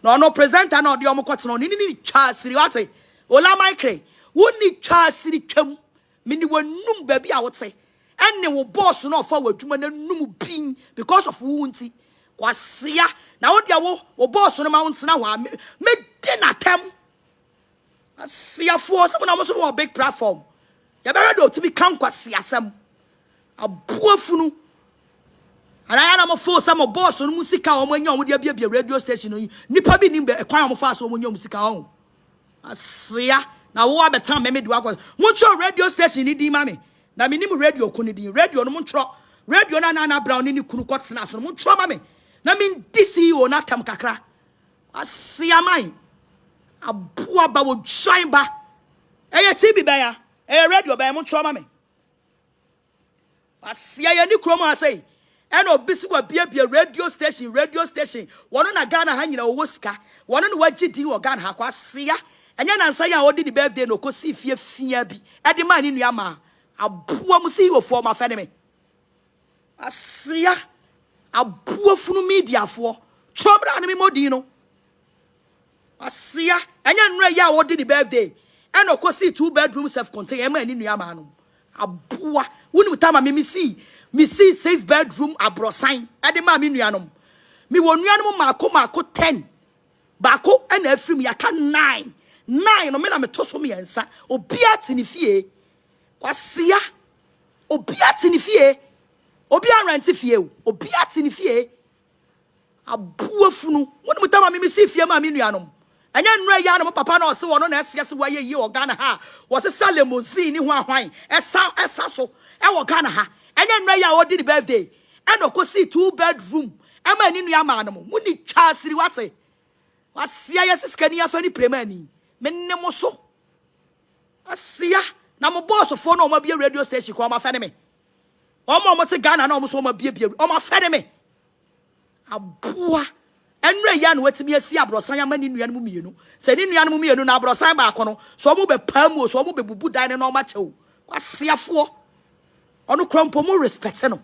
no presenter no de omokot no ni twa siri wate ola micre woni twa siri twam mini wanum ba bi a wote enne wo boss no fa wadwuma na num pin because of wunti kwasia na wo dia wo boss no ma wontena ho me de na tem asia fo so na mo so wo big platform ya be ready to be kan kwasia sam abuafunu ana na mo fo sam boss no musika o mo nya o dia bia radio station no nipa bi nim be kwan o mo fa so o mo nya musika o asia na wo abetan me do akọ mo tro radio station ni di ma me na me nim radio ko ni di radio no mo tro radio na brown ni kunu kotena so mo tro ma me na me DC o na tam kakra asia man abua ba wo join ba eye TV ba ya radio ba mo tro ma me asia ya ni kromo asai eno bisi wa bia radio station wono na Ghana ha nyina wo sika wono no wagidi wo Ghana ha kwa asia enya na nsa ya odi di birthday no ko si fia bi e de man ni nua ma abua mu si wo fo ma fe ne me asia abua funu media fo chobra ne me modi no asia enya nura ya odi di birthday e no ko si 2-bedroom self contained e ma ni nua ma no abua woni mutama me si 6-bedroom abrosan e de ma me nua no mi wo nua no mako 10 bako e na afrim ya ka 9 no me na me to so me yansa obia tini fie kwasia obia tini fie obia rent fie obia tini fie abuafunu woni mutama me si fie ma me nuanom anya nura ya no papa na o se wono na ese waye yi o Ghana ha wo se Salemo si ni ho ahwan esa so e wo Ghana ha anya nura ya o di the birthday e no ko si 2-bedroom e ma ni nua ma no mo ni twa siri wate wasia yesiska ni afani premani menne mo so asia na mo boss fo no ma bia radio station ko ma fa ne me o mo te Ghana na o mo so ma bia o ma fa ne me abua enra ya no watimi asi abrosan ya mani nua no mu mienu se ni nua no mu mienu na abrosan ba akono so mo be pamu so mo be bubu dan no ma chew kwasia fo ono krampo mo respect no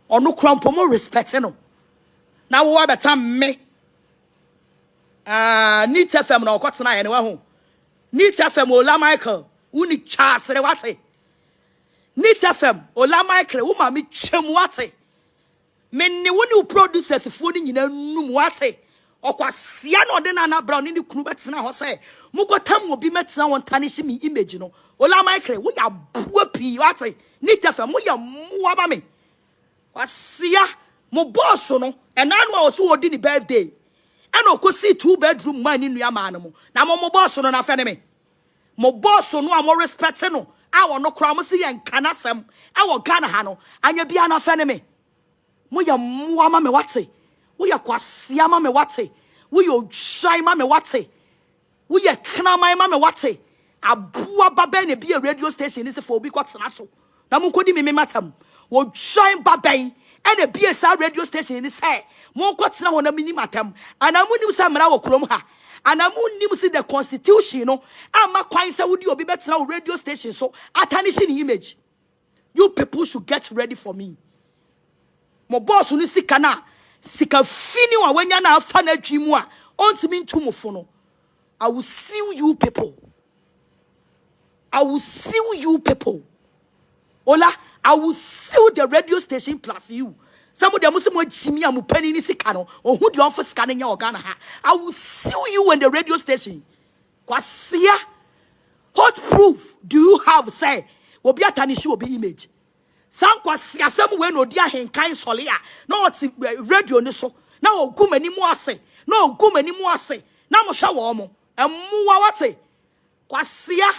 ono krampo mo respect no na wo abeta me Neat FM na okotena ye ne wa ho Neat FM Ola Michael uni chasere wate Neat FM Ola Michael wo ma me twem wate me ne woni producers fo ni nyina num wate okwasia no de na brown ni kunu betena ho se mukotam obi metena won tarnish me image no Ola Michael wo ya bua pi wate Neat FM wo ya muwa ba me kwasia mo boss no enanu a so odi ni birthday eno ko si 2-bedroom man ni nua ma no na mo boss no na fe ne me mo boss no a mo respect no a wo no kra mo si yen kanasem e wo Ghana ha no anya bia na fe ne me mo ya muwa ma me wate wo ya kwasia ma me wate wo ya ojai ma me wate wo ya knaman ma me wate abua baba ne bia radio station ni se for obi kwatena so na mo kodi me matam wo join baben ene bia sa radio station ni say mo kwatena ho na minim atam ana munim sa mra wo krom ha ana munim si the constitution no ama kwan sa wodi obi betena wo radio station so atanishi ni image. You people should get ready for me. Mo boss ni sika na sika fini wa wanya na afa na adwimu a ontimi ntumofo no. I will seal you people. I will seal you people. Ola, I will seal the radio station plus you. Some of them Muslim Jimmy and Penny Nisikano, or who do you offer scanning your Ghana? I will seal you in the radio station. Kwasia, what proof do you have? Say, will be a tanish will be image. Some kwasia, some way no dear hen kind solia. No, it's radio niso. Now go many more say. No, go many more say. Now mo shower mo. And more what say? Kwasia,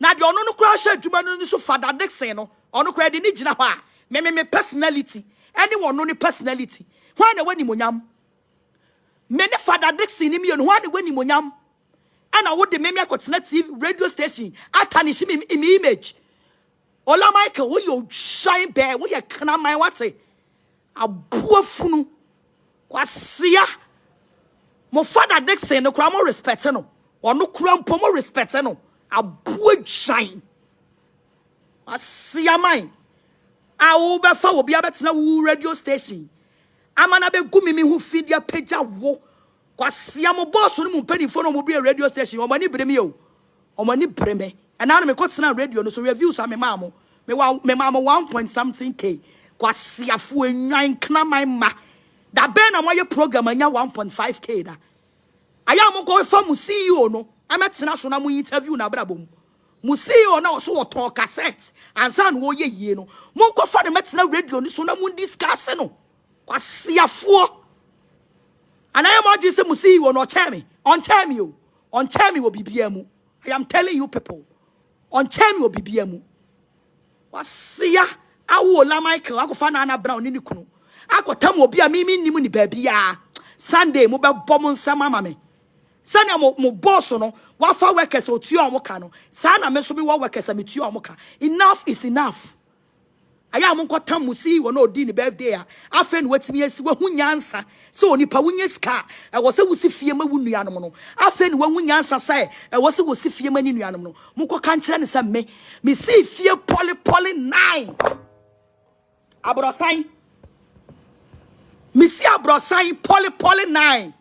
now the no crash to man so Fada Dickson no. Ono credit ni jina hwa. Me personality. Anyone no personality. Why na wani monyam? Me ne Fada Dickson ni me no why na wani monyam? Ana wo de me akotena TV radio station atanish me image. Ola Michael wo yo shine bear wo ye kana man wate. Abuafunu. Kwasia. Mo Fada Dickson no kura mo respect no. Ono kura mpo mo respect no. Abuo shine. Asia man. I will be for be able to radio station. Amana be gumi mi hu feed ya peja wo. Kwasia mo boss no mu penny phone mo be a radio station. O mani breme o. O mani breme. And now me got na radio no so reviews am me mamo. Me mama 1 point something K. Kwasia fu enwan kna my ma. Da ben na moye program anya 1.5K da. Aya mo go fa mu CEO no. Ametena so na mu interview na brabom. Mu CEO na so oton cassette. Ansa no ye yie no. Mo go fa de metena radio ni so na mu discuss no. Kwasia fu. And I am not just saying, see, you will not tell me. On time you will be BMU. I am telling you, people. On time you will be BMU. What see ya? I will la Michael. I go find Anna Brown in the canoe. I go tell me, be a mimi ni baby. Ya Sunday, mobile bomb sama mame. Sunday, mo boss no. What for workers or two amokano. Sana me so me workers and me two amoka. Enough is enough. Aya mo kwata musi wo na odi ni birthday a afa no watimi asi wo hunyansa se oni pa wunya ska e wo se wusi fie ma wunua no no afa no hunyansa sai e wo se wusi fie ma ni nua no no mo ko kan kire ne se me si fie poly 9 abrosan me si abrosan poly 9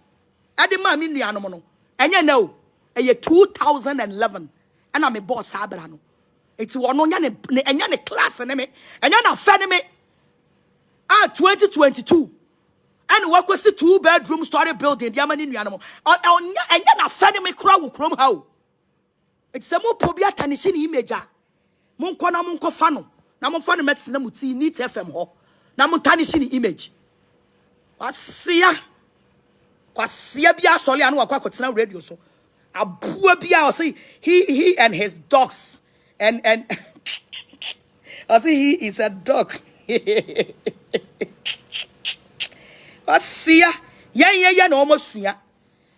ade ma mi nua no no enye na o eye 2011 ana me boss abra no it's one on any class and me and yana fed me 2022 and what was the 2-bedroom story building the amani animal and yana fed me crow chrome how it's a more probia tanishin image monkona monko fano na mon fano medicine muti need fm ho na mon tanishin image kwasia bia sole anu akwa radio so abua bia o say he and his dogs and I see he is a dog. Kwasia ya no almost suya.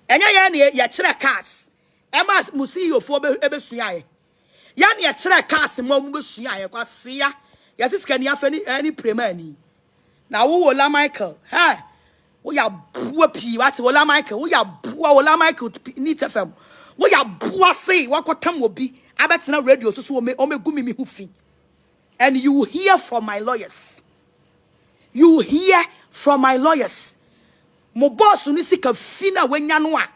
Enya ya chira cars. Emma musi yo fo be suya ye. Ya ne ya chira cars mo be suya ye kwasia. Ya siska ni afani any premani. Na wo la Michael. Ha. Wo ya bua pi what wo la Michael. Wo ya bua wo la Michael need FM. Wo ya bua say wakotam obi. Abetina radio so me gumi mi hufi. And you will hear from my lawyers. You will hear from my lawyers. Mo boss ni sika fina wenya no a.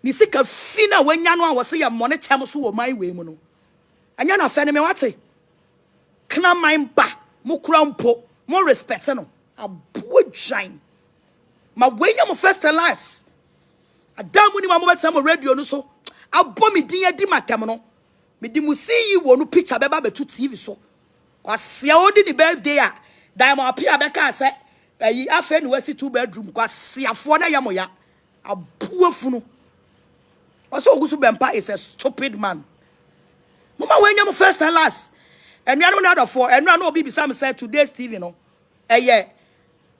Ni sika fina wenya no a wo se ye money chem so wo my we mu no. Anya na fe ne me wate. Kna man ba mo kura mpo mo respect no. Abojan. Ma wenya mo first and last. Adamu ni ma mo betima mo radio no so. Abo mi din adi matem no. Me di musi yi wo no picture beba betu TV so. Kwasia odi ni birthday a diamond apia beka se ayi afa ni wasi 2-bedroom kwasia fo na yamoya abuafu no. Oso ogusu bempa is a stupid man. Mama wenya mo first and last. And we are not of for and no obi bi sam say today's TV no.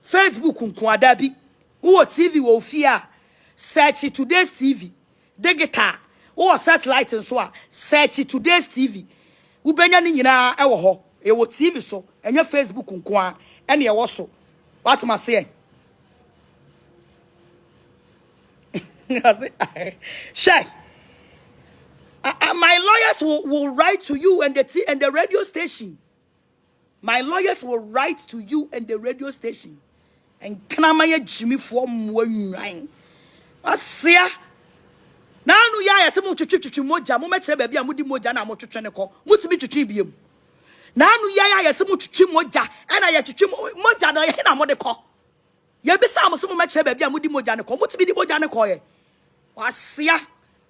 Facebook nko adabi. Wo TV wo fia search today's TV. Digital or satellite and so search today's TV. Ubenya ni nyina e wo ho. E wo TV so, enye Facebook nko a, ene e wo so. What am I saying? Shay. My lawyers will write to you and the radio station. My lawyers will write to you and the radio station. And kanamaya Jimmy from one line. Asia. Nanu ya se mo twetwe moja mo metre ba bia mo di moja na mo twetwe ne ko mutimi twetwe biem nanu ya se mo twetwe moja na ya twetwe moja na ye na mo de ko ye bi sa mo se mo metre ba bia mo di moja ne ko mutimi di moja ne ko ye wasia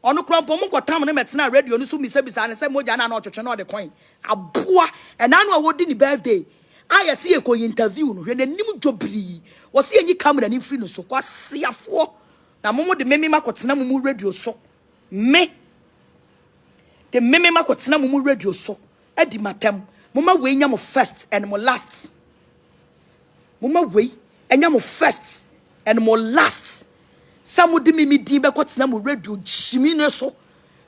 onu krompo mo kotam ne metena radio no so mi se bisa ne se moja na na twetwe no de koin aboa nanu a wodi ni birthday aya se ye ko interview no hwe nanim dwobri wo se enyi camera ni free no so kwasia fo na momo de meme makotena momu radio so me the meme makotena momu radio so edi matem moma we nya mo first and mo last moma we enya mo first and mo last samu de meme din be kotena mo radio jimi ne so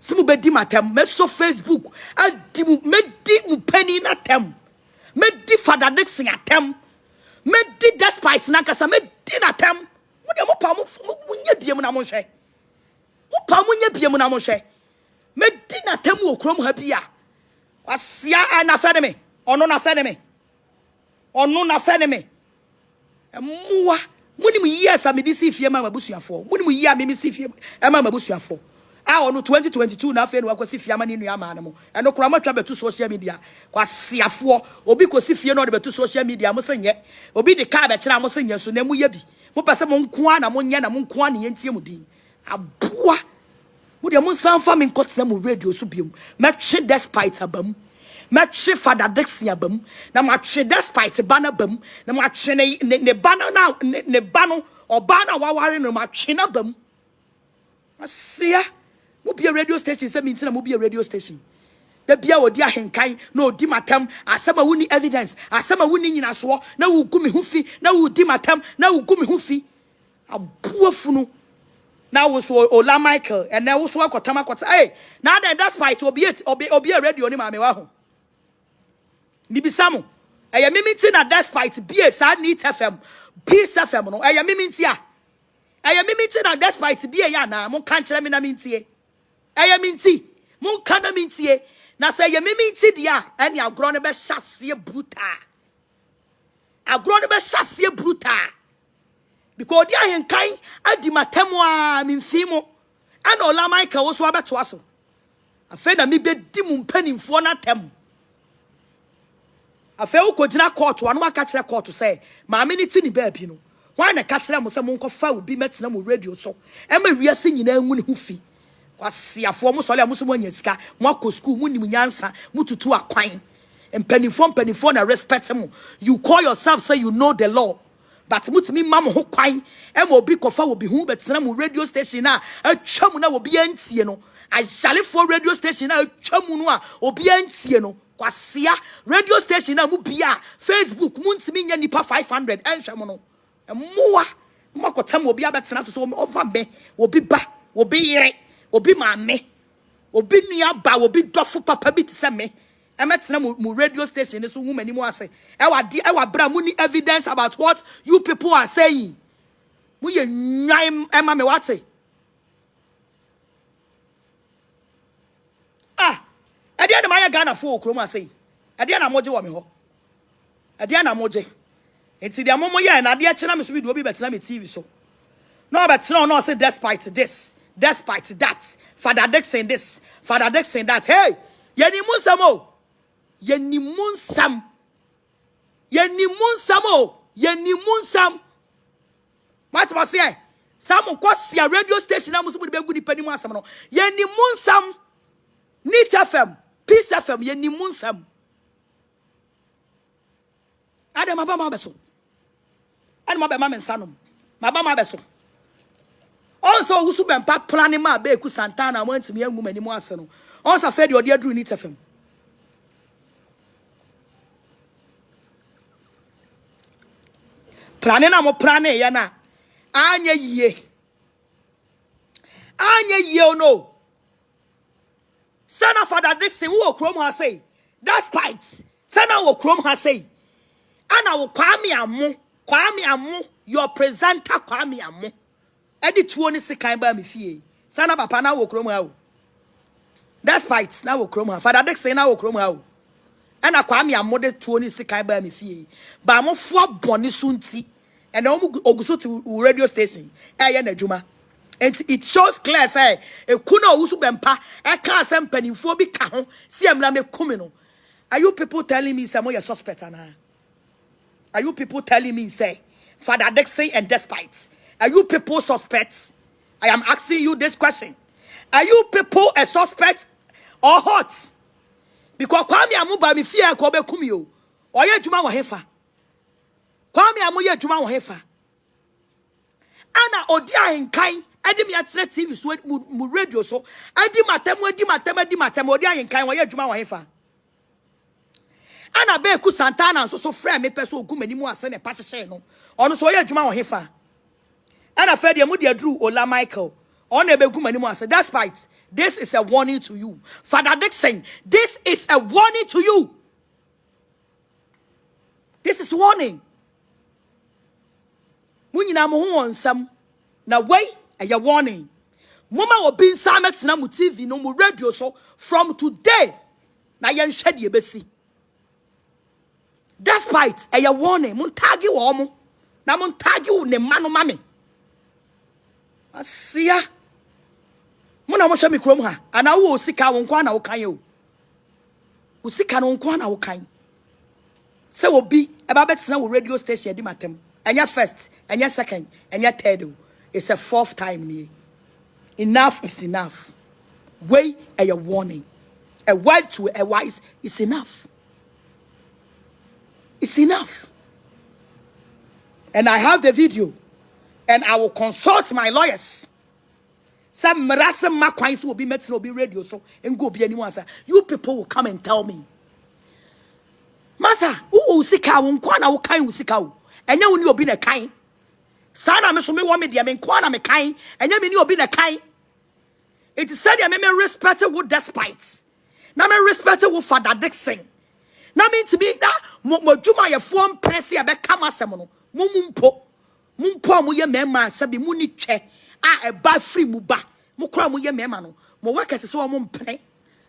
simu be di matem me so Facebook adi mu me di mu pani na tem me di Fada Dickson atem me di despite na kasa me di na tem mo pa mo nya biem na mo hwe mo pa mo nya biem na mo hwe me di na tem wo krom ha bia wasia na fe de me ono na fe de me ono na fe de me muwa Muni mu years a me di si fie ma mabusuafo. Muni mu year me me si fie ma mabusuafo. A ono 2022 na afi no akwasi fie ama ne nua ama ne mo. Eno kura matwa betu social media. Kwasiafo obi kosi fie no de betu social media mo senye. Obi de ka be kira mo senye so na mu ye bi. Mo pese mo nko a na mo nye na mo nko a ne yentie mu din. Aboa. Mo de mo san fa me nkotena mo radio so biom. Metwe despite abam. Metwe Fada Dickson abam. Na matwe despite bana bam. Na matwe ne bana na ne bano obana waware no matwe na bam. Asia mo be a radio station say me ntina mo be a radio station. Da bia odi ahenkan na odi matam asema wuni evidence asema wuni nyina so na wo gumi ho fi na wo di matam na wo gumi ho fi abuafunu na wo so Ola Michael and na wo so akotama kota eh na that spite obi a radio ni ma me wa ho ni bisamo eya miminti na that spite bia sa Neat FM Peace FM no eya miminti a eya miminti na that spite bia ya na mo kan kire me na mintie eya minti mo kan na mintie na say eya miminti dia ene agro ne be hyase bruta agro ne be hyase bruta because dia henkan adi matemu a mimfimo ana Ola Michael wo so abeto aso afa na me be di mu mpanimfo na tem afa wo kogina court wa no aka kire court say maame ni ti ni baabi no wan na ka kire mo say mo nkofa obi metena mo radio so e ma wiase nyina ngu ne ho fi kwasiafo mo sole mo so mo nya sika mo akọ school mo nim nyansa mo tutu akwan mpanimfo na respect mo. You call yourself say you know the law but mutimi mam ho kwan e ma obi kofa obi hu betena mo radio station na atwa mu na obi antie no ajale for radio station na atwa mu no a obi antie no kwasia radio station na mu bia Facebook muntimi nya nipa 500 enhwe mo no moa makota mo obi abetena so over me obi ba obi yire obi maame obi nua ba obi dofo papa bi tse me emetena mu radio station so hu mani mo ase e wa bra mu ni evidence about what you people are saying mu ye nwan ema me wate ade na maya Ghana fo okrom ase ade na moje wo me ho ade na moje enti de amomo ye na ade kina me so bi do obi betena me TV so no betena no say despite this despite that Fada Dickson this Fada Dickson that hey yeni munsam o yeni munsam o yeni munsam matma say sam kwasi radio station na musu be gu ni pani mu asam no yeni munsam Neat FM Peace FM yeni munsam ade maba ma beso ade maba ma mensanom maba ma beso also usu bempa planning ma be ku Santana mo ntimi angu mani mu ase no also fe de ode aduru Neat FM planning na mo planning ye na anya yie no sana Fada Dickson wo krom ha say that spite sana wo krom ha say ana wo Kwame amu your presenter Kwame amu edi tuo ni sikan ba me fie sana papa na wo krom ha o despite na wo krom ha Fada Dickson na wo krom ha o ana Kwame amu de tuo ni sikan ba me fie ba mo fo boni sunti and oguso to radio station eye na adwuma and it shows clear say e kuna usu bempa e ka asem panimfo bi ka ho si amla me kumi no. Are you people telling me say mo your suspect ana? Are you people telling me say Fada Dickson and despite are you people suspects? I am asking you this question. Are you people a suspect or hot? Because Kwame amu ba me fie ko be kumi o. Oye adwuma wo hefa. Kwame amu ye adwuma wo hefa. Ana odi ahenkan edi me atre TV so mu radio so edi matem odi ahenkan wo ye adwuma wo hefa. Ana be ku Santana so frɛ me pɛ so ogumani mu ase ne pa hyehye no ɔno so ye adwuma wo hefa. Ana fɛ de mu de adru Ola Michael ɔno be gumani mu ase. Despite this is a warning to you Fada Dickson, this is a warning to you. This is warning. Munyina mo ho onsam na wei a warning. Mama obi nsa metena mu TV no mu radio so from today na yen hwede e besi. Despite a warning mun tagi wo mo na mon tag you ne manu mami asia mona mo hwe me krom ha ana wo sika wo nkwa na wo kan yo wo sika no nkwa na wo kan se wo bi e ba betina wo radio station di matem enya first enya second enya third it's a fourth time ni enough is enough way a warning a word to a wise is enough. It's enough. And I have the video. And I will consult my lawyers. Some Marasa Makwines will be met to be radio. So and go be anyone. You people will come and tell me. Masa, who sika won kwana wo kan usika. And you will be a kind. Sana me so me want me dia me kwana me kind. And you will be a kind. It is said ya me respect with despite. Na me respect with Fada Dickson. Na mean to be that mo juma ye form press ya be kama asem no. Mumpo mo ye mema sabi mu ni twe a ba free mu ba. Mo kra mo ye mema no. Mo work ese so mo mpene.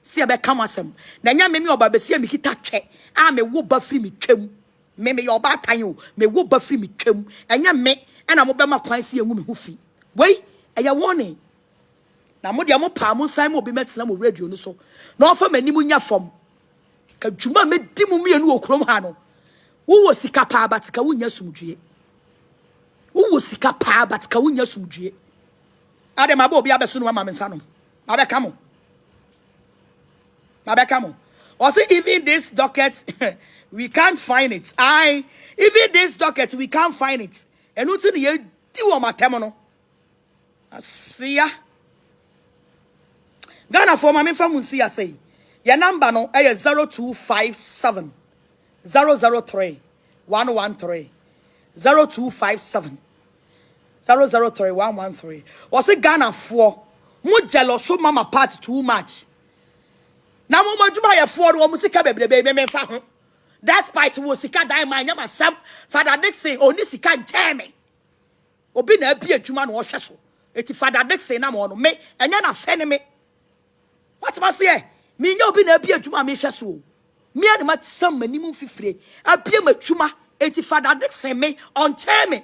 Se ya be kama asem. Na nya me oba be se me kita twe. A me wo ba free me twam. Me ye oba tan o. Me wo ba free me twam. Enya me na mo be ma kwan se enwu me ho fi. Wei, eya warning. Na mo dia mo pa mo san mo be metena mo radio no so. Na ofa mani mu nya fom. Ka djuma me di mu mienu okrom ha no. Wo sika pa abatika wo nya sumdue. Wo sika pa abatika wo nya sumdue. Ade ma ba obi abeso no ma mensa no. Ma be ka mo. Ma be ka mo. Also even this docket we can't find it. Even this docket we can't find it. Enu ti ne ye di wo matem no. Asia Ghana for my family see say your number no 0257 003 113 0257 003 113. Was it Ghana for mo jealous so mama part too much. Na mo maduma ye for wo musika bebrebe me fa ho. Despite wo sika dan man nyama sam Fada Dickson oni sika nteme. Obi na abi adwuma no wo hwe so. Eti Fada Dickson na mo no me enya na fe ne me. What am I say? Me nya obi na abi adwuma me hwe so. Me ani mat sam manimu fifire. Abi matwuma eti Fada Dickson me on me.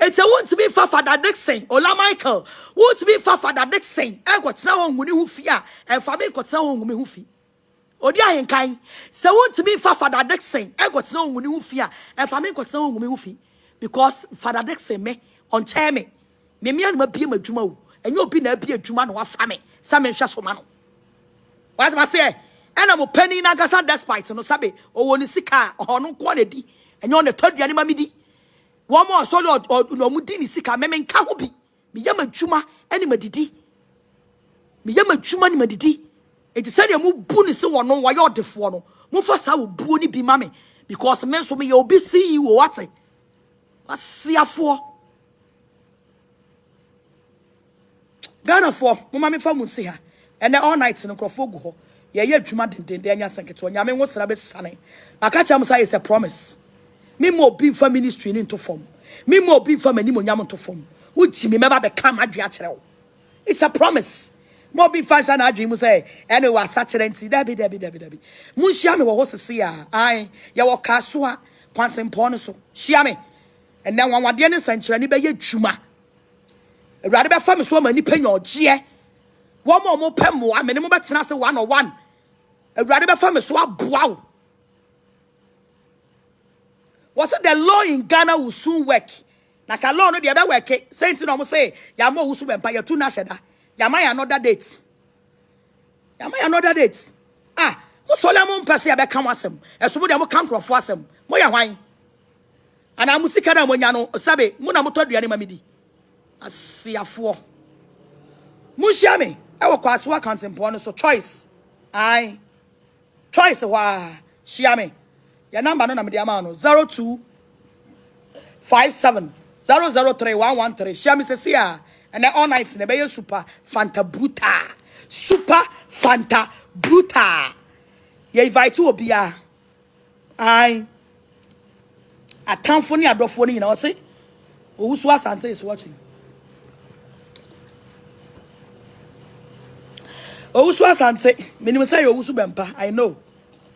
It's a want to be for Fada Dickson. Ola Michael. Want to be for Fada Dickson. I got now on who fear. And Fabi got now on who fear. Odia and kind. So want to be for Fada Dickson. I got now on who fear. And Fabi got now on who fear. Because Fada Dickson me on me. Me and my be my jumo. And you'll be a be a juman or family. Some and Shasomano. What's my say? And I'm a penny in Agasa despite no sabe. Or one is sika or no quantity. And you're on the third yanimamidi. One more solo or no mudini sika memen kahobi. Mi yama chuma any madidi. Mi yama chuma ni madidi. It is said you move buni so one no why you're the fono. Mufasa will buni be mammy. Because men so me you'll be see you what it. What's see for Ghana for Mummy Famu see her. And then all nights in a crofogo. Yeah, Juma didn't danya sanketo. Yamen was rabbit sunny. I catch him say it's a promise. Me more being for ministry into form. Me more being for many monyaman to form. Which me never become a diachero. It's a promise. More being fashion, I dream say, and it was such an empty Debbie. Mushiami was a seer. I, Yawa Kasua, Pants and Ponoso, Shiami. And now 1 year century, and be a Juma. A rather famous woman, Nipping or Gia. One more pemo, I mean, but Nasa 101. A rather famous swab, wow. Was it the law in Ghana will soon work? Like a law no the other work. Saints no say, Yamo Usu Empire 2 Nashada. Yamai another date. Yamai another date. Ah, Musolamon Percy become awesome. As somebody will come for awesome. Moya wine. And I must see Kada Moniano, Sabe, Munamoto the animamidi. I see a four. Mushami, I will cross work on some points, so choice. I choice a why. Shiami. Your number no amano 0257 003 113. Share me say and then all nights in the bay super fanta bruta. Super fanta bruta. You invite to be a town phone a drop phone, you know, say who's was Santa is watching. Who's was Santa? Minimum say you bempa. I know.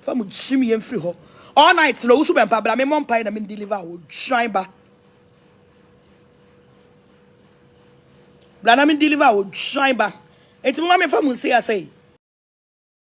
From Jimmy and free ho. All night, no, super but I'm a mom pie and deliver would shine back. Blana me deliver wo shine ba. Enti mo ma me fa mo say asay.